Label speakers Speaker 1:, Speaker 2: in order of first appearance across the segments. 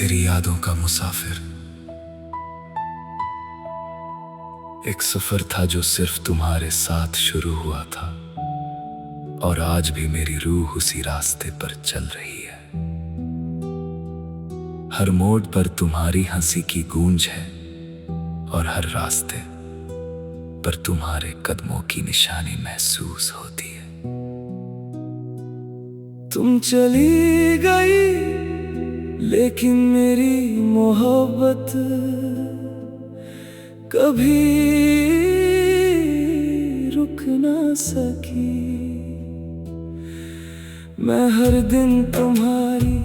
Speaker 1: तेरी यादों का मुसाफिर। एक सफर था जो सिर्फ तुम्हारे साथ शुरू हुआ था, और आज भी मेरी रूह उसी रास्ते पर चल रही है। हर मोड़ पर तुम्हारी हंसी की गूंज है, और हर रास्ते पर तुम्हारे कदमों की निशानी महसूस होती है। तुम चली गई लेकिन मेरी मोहब्बत कभी रुक ना सकी। मैं हर दिन तुम्हारी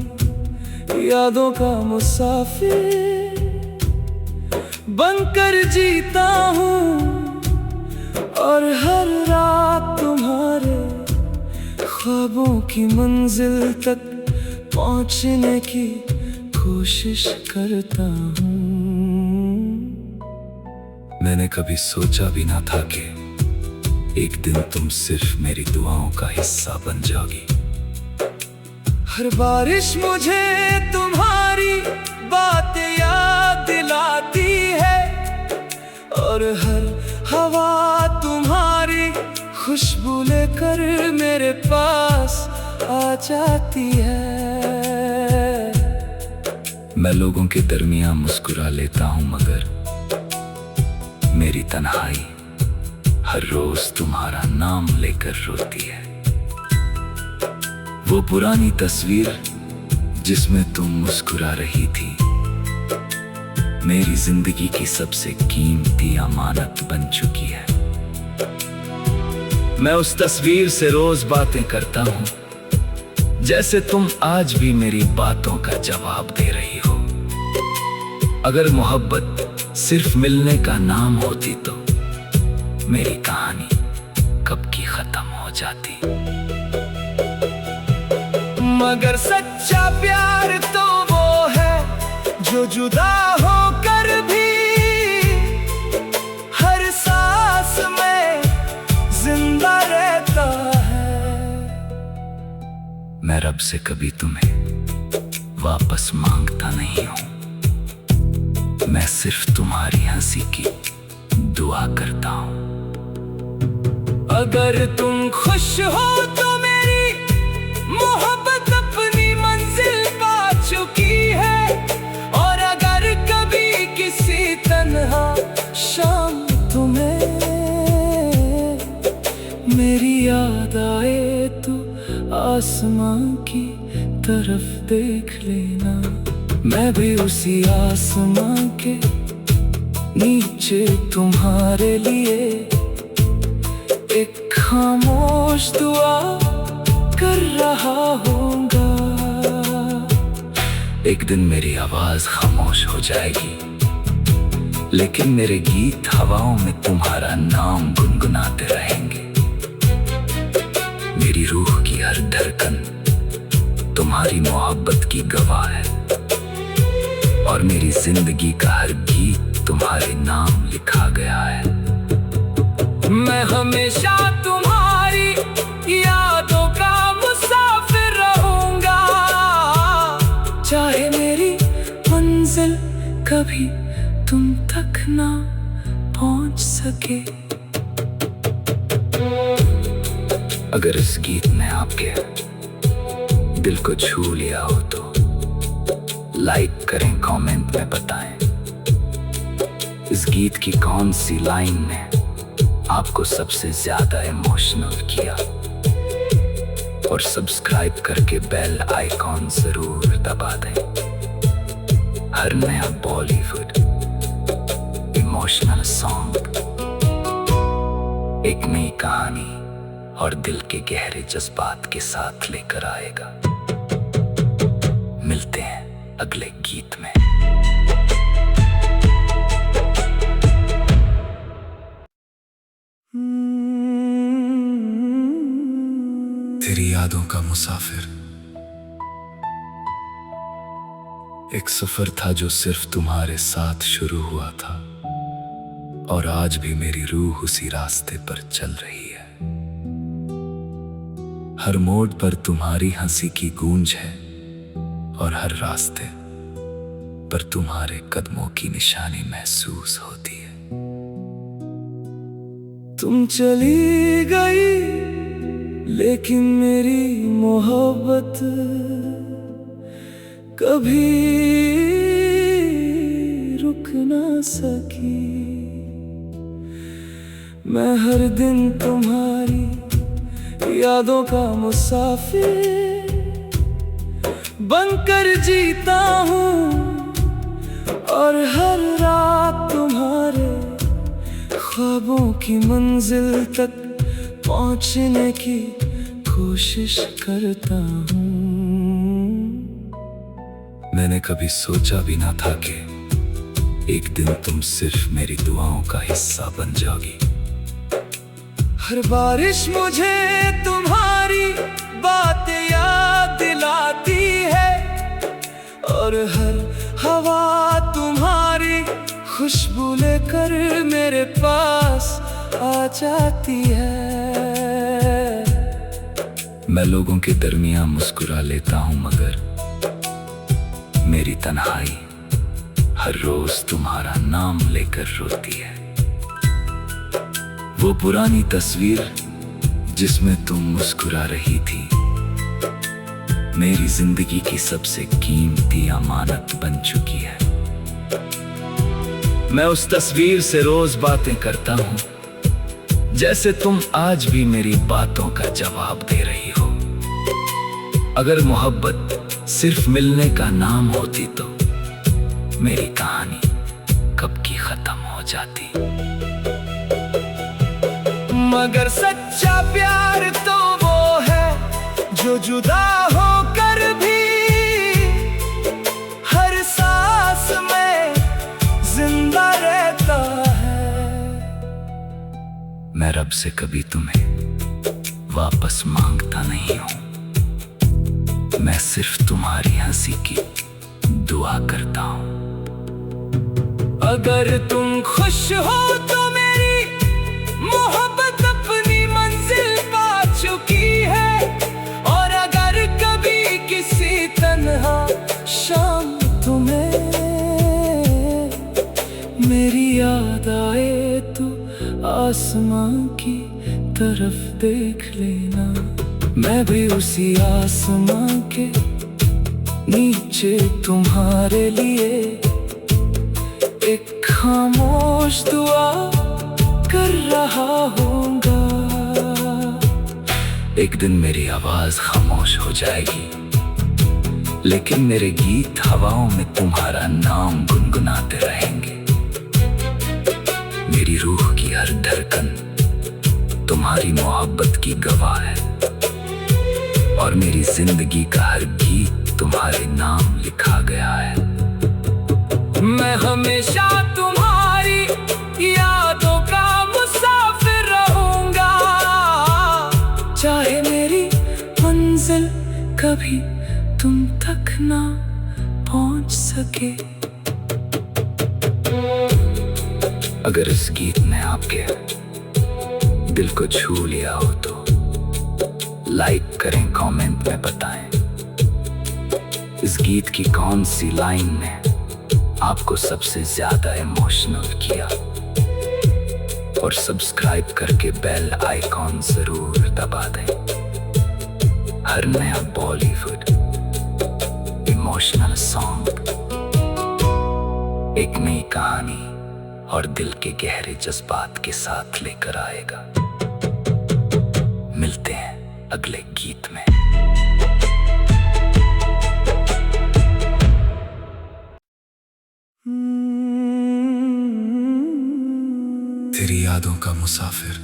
Speaker 1: यादों का मुसाफिर बनकर जीता हूँ, और हर रात तुम्हारे ख्वाबों की मंजिल तक पहुंचने की कोशिश करता हूँ। मैंने कभी सोचा भी ना था कि एक दिन तुम सिर्फ मेरी दुआओं का हिस्सा बन जाओगी। हर बारिश मुझे तुम्हारी बातें याद दिलाती है, और हर हवा तुम्हारी खुशबू लेकर मेरे पास आ जाती है। मैं लोगों के दरमियां मुस्कुरा लेता हूं, मगर मेरी तन्हाई हर रोज तुम्हारा नाम लेकर रोती है। वो पुरानी तस्वीर जिसमें तुम मुस्कुरा रही थी, मेरी जिंदगी की सबसे कीमती अमानत बन चुकी है। मैं उस तस्वीर से रोज बातें करता हूँ, जैसे तुम आज भी मेरी बातों का जवाब दे रही हो। अगर मोहब्बत सिर्फ मिलने का नाम होती तो मेरी कहानी कब की खत्म हो जाती। मगर सच्चा प्यार तो वो है जो जुदा होकर भी हर सांस में जिंदा रहता है। मैं रब से कभी तुम्हें वापस मांगता नहीं हूं, मैं सिर्फ तुम्हारी हंसी की दुआ करता हूं। अगर तुम खुश हो तो मेरी मोहब्बत अपनी मंजिल पा चुकी है, और अगर कभी किसी तन्हा शाम तुम्हें मेरी याद आए तो आसमां की तरफ देख लेना। मैं भी उसी आसमां के नीचे तुम्हारे लिए एक खामोश दुआ कर रहा होऊंगा। एक दिन मेरी आवाज खामोश हो जाएगी, लेकिन मेरे गीत हवाओं में तुम्हारा नाम गुनगुनाते रहेंगे। मेरी रूह की हर धड़कन तुम्हारी मोहब्बत की गवाह है, और मेरी जिंदगी का हर गीत तुम्हारे नाम लिखा गया है। मैं हमेशा तुम्हारी यादों का मुसाफिर रहूंगा, चाहे मेरी मंजिल कभी तुम तक ना पहुंच सके। अगर इस गीत ने आपके दिल को छू लिया हो तो लाइक करें, कमेंट में बताएं इस गीत की कौन सी लाइन ने आपको सबसे ज्यादा इमोशनल किया, और सब्सक्राइब करके बेल आइकॉन जरूर दबा दें। हर नया बॉलीवुड इमोशनल सॉन्ग एक नई कहानी और दिल के गहरे जज्बात के साथ लेकर आएगा। मिलते हैं अगले गीत में। तेरी यादों का मुसाफिर। एक सफर था जो सिर्फ तुम्हारे साथ शुरू हुआ था, और आज भी मेरी रूह उसी रास्ते पर चल रही है। हर मोड़ पर तुम्हारी हंसी की गूंज है, और हर रास्ते पर तुम्हारे कदमों की निशानी महसूस होती है।
Speaker 2: तुम चली गई लेकिन मेरी मोहब्बत कभी रुक ना सकी। मैं हर दिन तुम्हारी यादों का मुसाफिर बनकर जीता हूँ और हर रात तुम्हारे ख्वाबों की मंजिल तक पहुंचने की कोशिश करता हूँ।
Speaker 1: मैंने कभी सोचा भी ना था कि एक दिन तुम सिर्फ मेरी दुआओं का हिस्सा बन जाओगी।
Speaker 2: हर बारिश मुझे तुम्हारी बातें याद दिलाती है और हर हवा तुम्हारी खुशबू लेकर मेरे पास आ जाती है।
Speaker 1: मैं लोगों के दरमियान मुस्कुरा लेता हूँ, मगर मेरी तन्हाई हर रोज तुम्हारा नाम लेकर रोती है। वो पुरानी तस्वीर जिसमें तुम मुस्कुरा रही थी मेरी जिंदगी की सबसे कीमती अमानत बन चुकी है। मैं उस तस्वीर से रोज बातें करता हूँ, जैसे तुम आज भी मेरी बातों का जवाब दे रही हो। अगर मोहब्बत सिर्फ मिलने का नाम होती तो मेरी कहानी कब की खत्म हो जाती।
Speaker 2: मगर सच्चा प्यार तो वो है जो जुदा होकर भी हर सांस में जिंदा रहता है।
Speaker 1: मैं रब से कभी तुम्हें वापस मांगता नहीं हूं, मैं सिर्फ तुम्हारी हंसी की दुआ करता हूं।
Speaker 2: अगर तुम खुश हो तो मेरी मोहब्बत अपनी मंजिल पा चुकी है, और अगर कभी किसी तन्हा शाम तुम्हें मेरी याद आए तो आसमां की तरफ देख लेना। मैं भी उसी आसमां के नीचे तुम्हारे लिए एक खामोश दुआ कर रहा होऊंगा।
Speaker 1: एक दिन मेरी आवाज खामोश हो जाएगी, लेकिन मेरे गीत हवाओं में तुम्हारा नाम गुनगुनाते रहेंगे। मेरी रूह की हर धड़कन तुम्हारी मोहब्बत की गवाह है, और मेरी जिंदगी का हर गीत तुम्हारे नाम लिखा गया है।
Speaker 2: मैं हमेशा तुम्हारी यादों का मुसाफिर रहूंगा, चाहे मेरी मंजिल कभी तुम तक ना पहुंच सके।
Speaker 1: अगर इस गीत ने आपके दिल को छू लिया हो तो लाइक करें, कमेंट में बताएं इस गीत की कौन सी लाइन ने आपको सबसे ज्यादा इमोशनल किया, और सब्सक्राइब करके बेल आइकॉन जरूर दबा दें। हर नया बॉलीवुड इमोशनल सॉन्ग एक नई कहानी और दिल के गहरे जज्बात के साथ लेकर आएगा। मिलते हैं अगले गीत में। तेरी यादों का मुसाफिर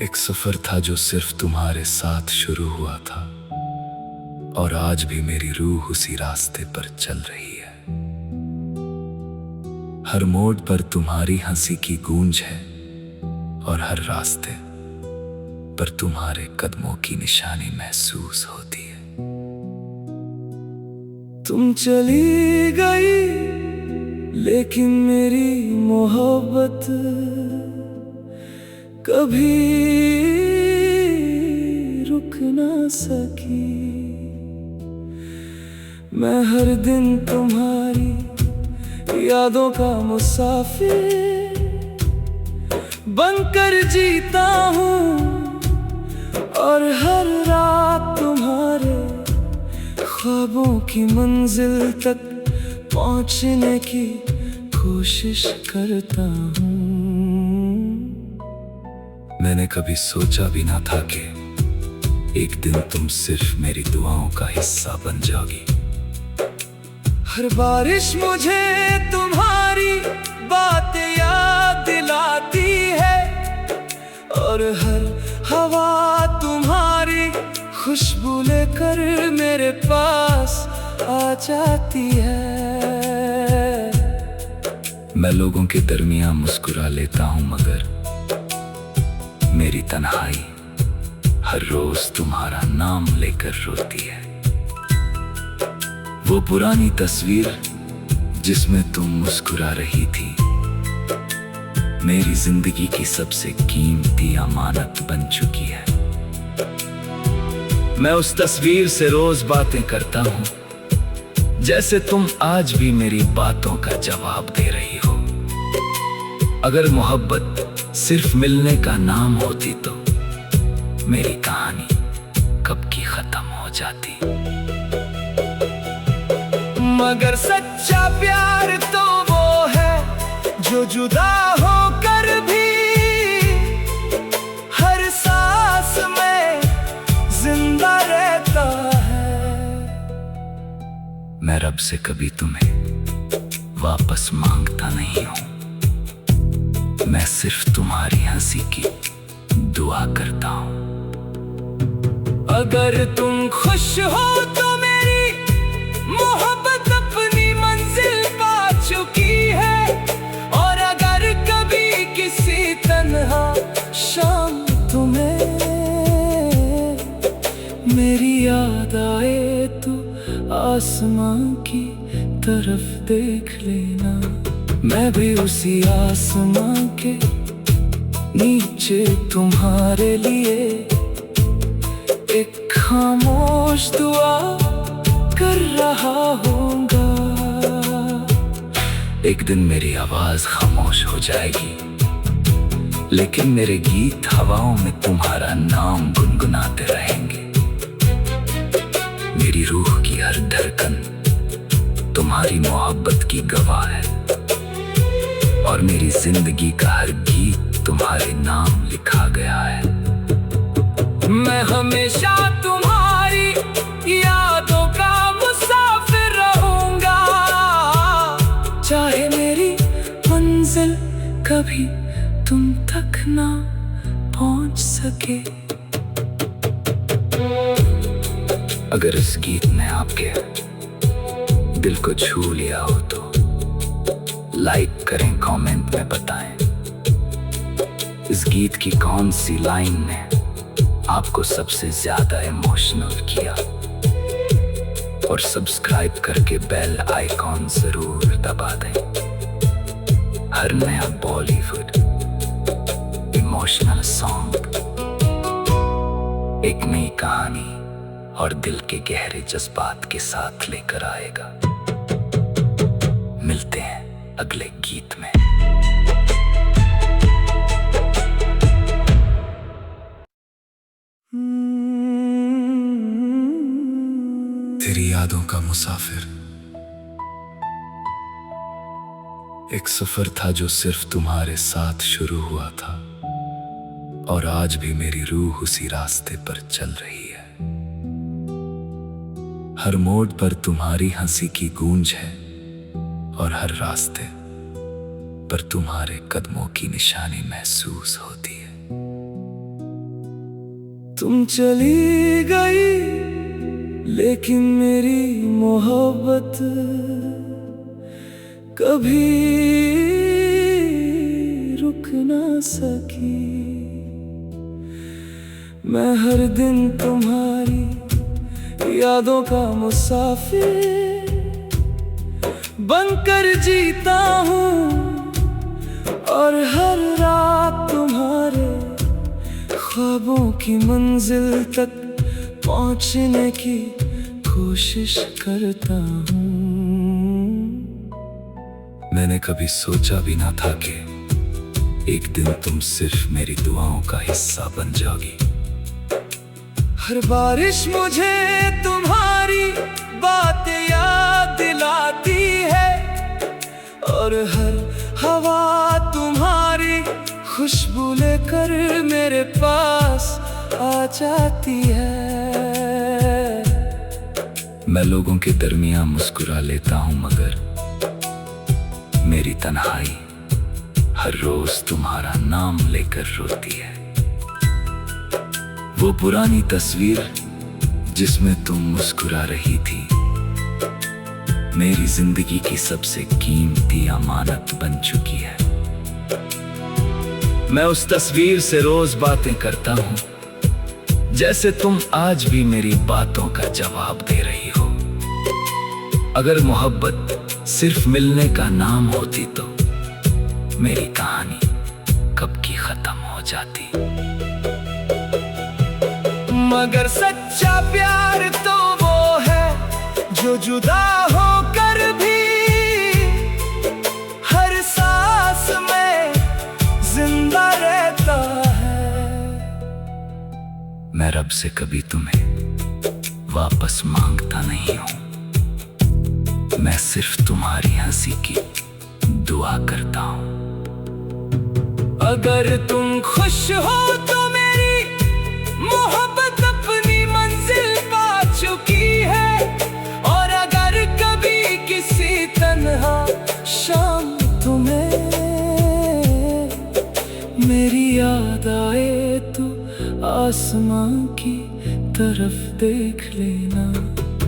Speaker 1: एक सफर था जो सिर्फ तुम्हारे साथ शुरू हुआ था, और आज भी मेरी रूह उसी रास्ते पर चल रही है। हर मोड़ पर तुम्हारी हंसी की गूंज है, और हर रास्ते पर तुम्हारे कदमों की निशानी महसूस होती है।
Speaker 2: तुम चली गई लेकिन मेरी मोहब्बत कभी रुक ना सकी। मैं हर दिन तुम्हारी यादों का मुसाफिर बनकर जीता हूँ, और हर रात तुम्हारे ख्वाबों की मंजिल तक पहुँचने की कोशिश करता हूँ।
Speaker 1: मैंने कभी सोचा भी ना था कि एक दिन तुम सिर्फ मेरी दुआओं का हिस्सा बन जाओगी।
Speaker 2: हर बारिश मुझे तुम्हारी बातें याद दिलाती है, और हर हवा तुम्हारी खुशबू लेकर मेरे पास आ जाती है।
Speaker 1: मैं लोगों के दरमियां मुस्कुरा लेता हूं, मगर मेरी तन्हाई हर रोज तुम्हारा नाम लेकर रोती है। वो पुरानी तस्वीर जिसमें तुम मुस्कुरा रही थी, मेरी जिंदगी की सबसे कीमती अमानत बन चुकी है। मैं उस तस्वीर से रोज बातें करता हूं, जैसे तुम आज भी मेरी बातों का जवाब दे रही हो। अगर मोहब्बत सिर्फ मिलने का नाम होती तो मेरी कहानी कब की खत्म हो जाती।
Speaker 2: मगर सच्चा प्यार तो वो है जो जुदा होकर भी हर सांस में जिंदा रहता है।
Speaker 1: मैं रब से कभी तुम्हें वापस मांगता नहीं हूं, मैं सिर्फ तुम्हारी हंसी की दुआ करता हूं।
Speaker 2: अगर तुम खुश हो तो मेरी मोहब्बत अपनी मंजिल पा चुकी है, और अगर कभी किसी तन्हा शाम तुम्हें मेरी याद आए तो आसमां की तरफ देख लेना। मैं भी उसी आसमां के नीचे तुम्हारे लिए एक खामोश दुआ कर रहा होऊंगा।
Speaker 1: एक दिन मेरी आवाज खामोश हो जाएगी, लेकिन मेरे गीत हवाओं में तुम्हारा नाम गुनगुनाते रहेंगे। मेरी रूह की हर धड़कन तुम्हारी मोहब्बत की गवाह है, और मेरी जिंदगी का हर गीत तुम्हारे नाम लिखा गया है।
Speaker 2: मैं हमेशा तुम्हारी यादों का मुसाफिर रहूंगा, चाहे मेरी मंजिल कभी तुम तक ना पहुंच सके।
Speaker 1: अगर इस गीत ने आपके दिल को छू लिया हो तो लाइक करें, कमेंट में बताएं इस गीत की कौन सी लाइन ने आपको सबसे ज्यादा इमोशनल किया, और सब्सक्राइब करके बेल आइकॉन जरूर दबा दें। हर नया बॉलीवुड इमोशनल सॉन्ग एक नई कहानी और दिल के गहरे जज्बात के साथ लेकर आएगा। मिलते हैं अगले गीत में। तेरी यादों का मुसाफिर एक सफर था जो सिर्फ तुम्हारे साथ शुरू हुआ था, और आज भी मेरी रूह उसी रास्ते पर चल रही है। हर मोड़ पर तुम्हारी हंसी की गूंज है, और हर रास्ते पर तुम्हारे कदमों की निशानी महसूस होती है।
Speaker 2: तुम चली गई लेकिन मेरी मोहब्बत कभी रुक ना सकी। मैं हर दिन तुम्हारी यादों का मुसाफिर बनकर जीता हूँ, और हर रात तुम्हारे ख्वाबों की मंजिल तक पहुँचने की कोशिश करता हूँ।
Speaker 1: मैंने कभी सोचा भी ना था कि एक दिन तुम सिर्फ मेरी दुआओं का हिस्सा बन जाओगी।
Speaker 2: हर बारिश मुझे तुम्हारी बातें याद दिलाती है, और हर हवा तुम्हारी खुशबू लेकर मेरे पास आ जाती है।
Speaker 1: मैं लोगों के दरमियान मुस्कुरा लेता हूँ, मगर मेरी तन्हाई हर रोज तुम्हारा नाम लेकर रोती है। वो पुरानी तस्वीर जिसमें तुम मुस्कुरा रही थी, मेरी जिंदगी की सबसे कीमती अमानत बन चुकी है। मैं उस तस्वीर से रोज बातें करता हूँ, जैसे तुम आज भी मेरी बातों का जवाब दे रही हो। अगर मोहब्बत सिर्फ मिलने का नाम होती तो मेरी कहानी कब की खत्म हो जाती।
Speaker 2: मगर सच्चा प्यार तो वो है जो जुदा होकर भी हर सांस में जिंदा रहता है।
Speaker 1: मैं रब से कभी तुम्हें वापस मांगता नहीं हूं, मैं सिर्फ तुम्हारी हंसी की दुआ करता हूं।
Speaker 2: अगर तुम खुश हो तो मेरी मोहब्बत अपनी मंजिल पा चुकी है, और अगर कभी किसी तन्हा शाम तुम्हें मेरी याद आए तो आसमां की तरफ देख लेना।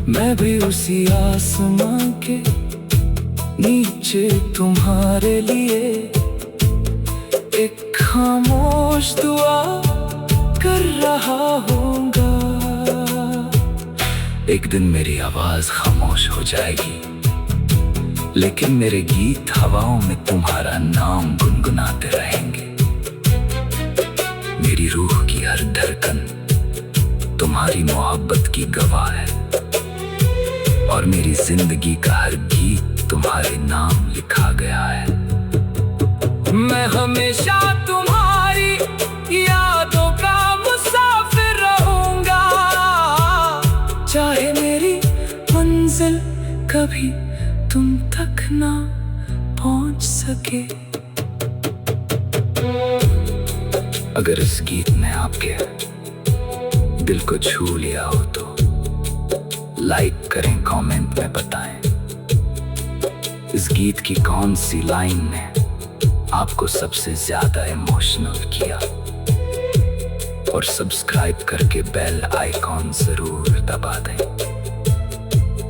Speaker 2: मैं भी उसी आसमां के नीचे तुम्हारे लिए एक खामोश दुआ कर रहा होऊंगा।
Speaker 1: एक दिन मेरी आवाज खामोश हो जाएगी, लेकिन मेरे गीत हवाओं में तुम्हारा नाम गुनगुनाते रहेंगे। मेरी रूह की हर धड़कन तुम्हारी मोहब्बत की गवाह है, और मेरी जिंदगी का हर गीत तुम्हारे नाम लिखा गया है।
Speaker 2: मैं हमेशा तुम्हारी यादों का मुसाफिर रहूंगा, चाहे मेरी मंजिल कभी तुम तक ना पहुंच सके।
Speaker 1: अगर इस गीत ने आपके दिल को छू लिया हो तो लाइक करें, कमेंट में बताएं इस गीत की कौन सी लाइन ने आपको सबसे ज्यादा इमोशनल किया, और सब्सक्राइब करके बेल आइकॉन जरूर दबा दें।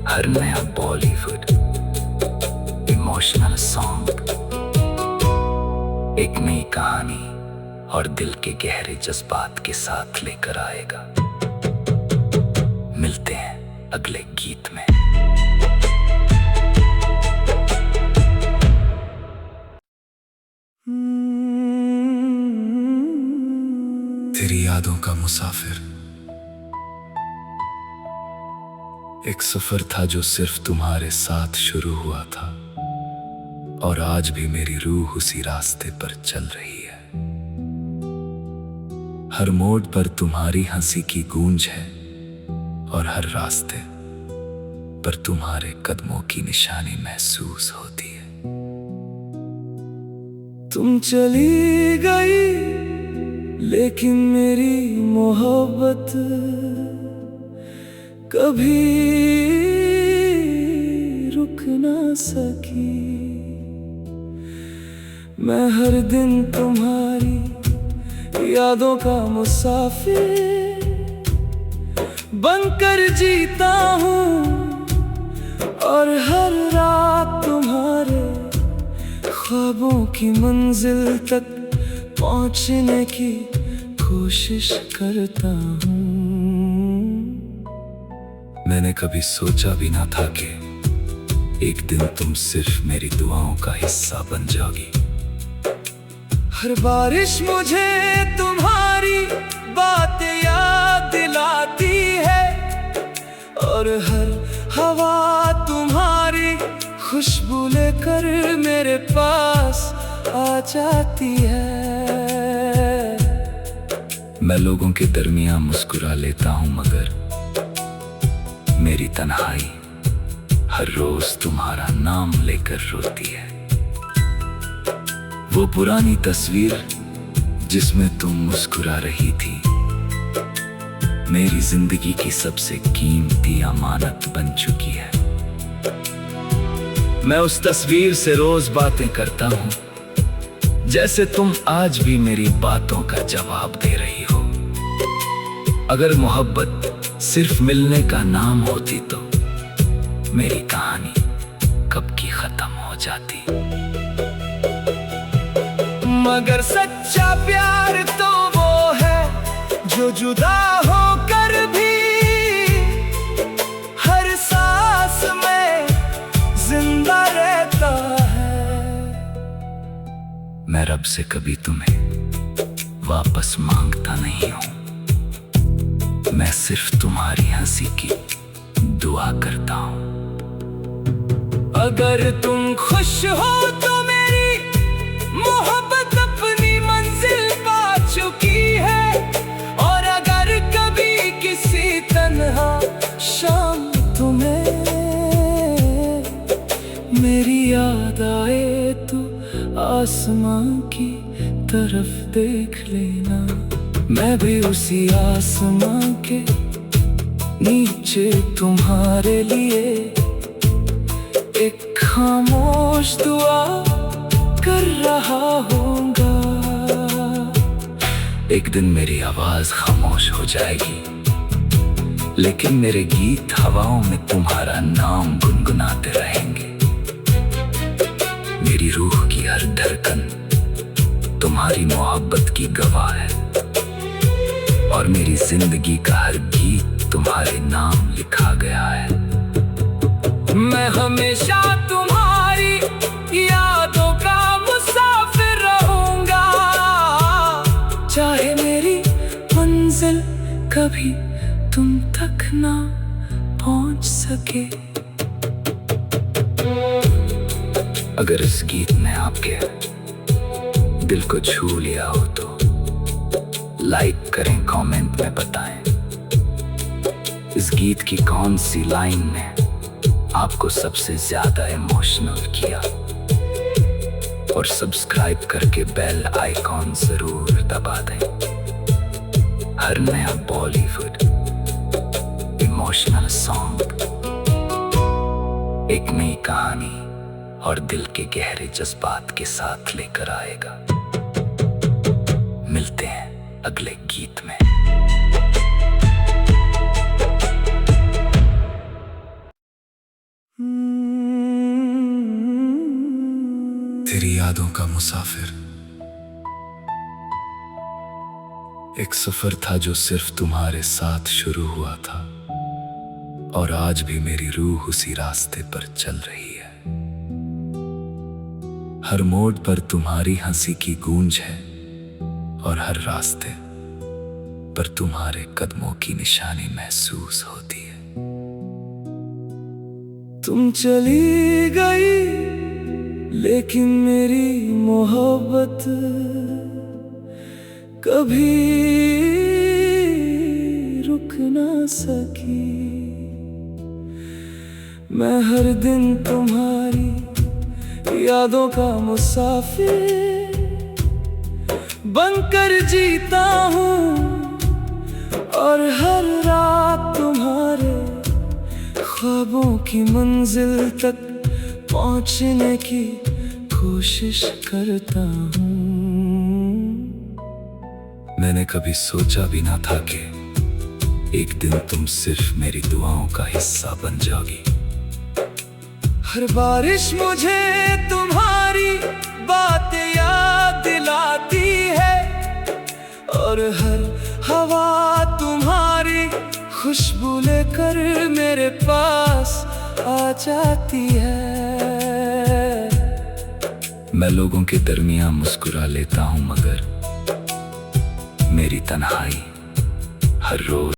Speaker 1: हर नया बॉलीवुड इमोशनल सॉन्ग एक नई कहानी और दिल के गहरे जज्बात के साथ लेकर आएगा। मिलते हैं अगले गीत में। तेरी यादों का मुसाफिर एक सफर था जो सिर्फ तुम्हारे साथ शुरू हुआ था, और आज भी मेरी रूह उसी रास्ते पर चल रही है। हर मोड़ पर तुम्हारी हंसी की गूंज है, और हर रास्ते पर तुम्हारे कदमों की निशानी महसूस होती है।
Speaker 2: तुम चली गई लेकिन मेरी मोहब्बत कभी रुक ना सकी। मैं हर दिन तुम्हारी यादों का मुसाफिर बनकर जीता हूँ, और हर रात तुम्हारे ख्वाबों की मंजिल तक पहुँचने की कोशिश करता हूँ।
Speaker 1: मैंने कभी सोचा भी ना था कि एक दिन तुम सिर्फ मेरी दुआओं का हिस्सा बन जाओगी।
Speaker 2: हर बारिश मुझे तुम्हारी बातें याद दिलाती है, और हर हवा तुम्हारी खुशबू लेकर मेरे पास आ जाती है।
Speaker 1: मैं लोगों के दरमियां मुस्कुरा लेता हूं, मगर मेरी तन्हाई हर रोज तुम्हारा नाम लेकर रोती है। वो पुरानी तस्वीर जिसमें तुम मुस्कुरा रही थी, मेरी जिंदगी की सबसे कीमती अमानत बन चुकी है। मैं उस तस्वीर से रोज बातें करता हूं, जैसे तुम आज भी मेरी बातों का जवाब दे रही हो। अगर मोहब्बत सिर्फ मिलने का नाम होती तो मेरी कहानी कब की खत्म हो जाती।
Speaker 2: मगर सच्चा प्यार तो वो है जो जुदा होकर भी हर सांस में जिंदा रहता है।
Speaker 1: मैं रब से कभी तुम्हें वापस मांगता नहीं हूं, मैं सिर्फ तुम्हारी हंसी की दुआ करता हूं।
Speaker 2: अगर तुम खुश हो तो मेरी मोहब्बत अपनी मंजिल पा चुकी है। और अगर कभी किसी तन्हा शाम तुम्हें मेरी याद आए तो आसमां की तरफ देख लेना। मैं भी उसी आसमां के नीचे तुम्हारे लिए एक खामोश दुआ कर रहा होऊंगा।
Speaker 1: एक दिन मेरी आवाज खामोश हो जाएगी, लेकिन मेरे गीत हवाओं में तुम्हारा नाम गुनगुनाते रहेंगे। मेरी रूह की हर धड़कन तुम्हारी मोहब्बत की गवाह है, और मेरी जिंदगी का हर गीत तुम्हारे नाम लिखा गया है।
Speaker 2: मैं हमेशा तुम्हारी यादों का मुसाफिर रहूंगा, चाहे मेरी मंजिल कभी तुम तक ना पहुंच सके।
Speaker 1: अगर इस गीत ने आपके दिल को छू लिया हो तो लाइक करें, कमेंट में बताएं इस गीत की कौन सी लाइन ने आपको सबसे ज्यादा इमोशनल किया। और सब्सक्राइब करके बेल आइकॉन जरूर दबा दें। हर नया बॉलीवुड इमोशनल सॉन्ग एक नई कहानी और दिल के गहरे जज्बात के साथ लेकर आएगा। मिलते हैं अगले गीत में। तेरी यादों का मुसाफिर एक सफर था जो सिर्फ तुम्हारे साथ शुरू हुआ था, और आज भी मेरी रूह उसी रास्ते पर चल रही है। हर मोड़ पर तुम्हारी हंसी की गूंज है, और हर रास्ते पर तुम्हारे कदमों की निशानी महसूस होती है।
Speaker 2: तुम चली गई लेकिन मेरी मोहब्बत कभी रुक ना सकी। मैं हर दिन तुम्हारी यादों का मुसाफिर बनकर जीता हूँ, और हर रात तुम्हारे ख्वाबों की मंजिल तक पहुंचने की कोशिश करता हूँ।
Speaker 1: मैंने कभी सोचा भी ना था कि एक दिन तुम सिर्फ मेरी दुआओं का हिस्सा बन जाओगी।
Speaker 2: हर बारिश मुझे तुम्हारी बातें याद दिलाती है, और हर हवा तुम्हारी खुशबू लेकर मेरे पास आ जाती है।
Speaker 1: मैं लोगों के दरमियां मुस्कुरा लेता हूं, मगर मेरी तन्हाई हर रोज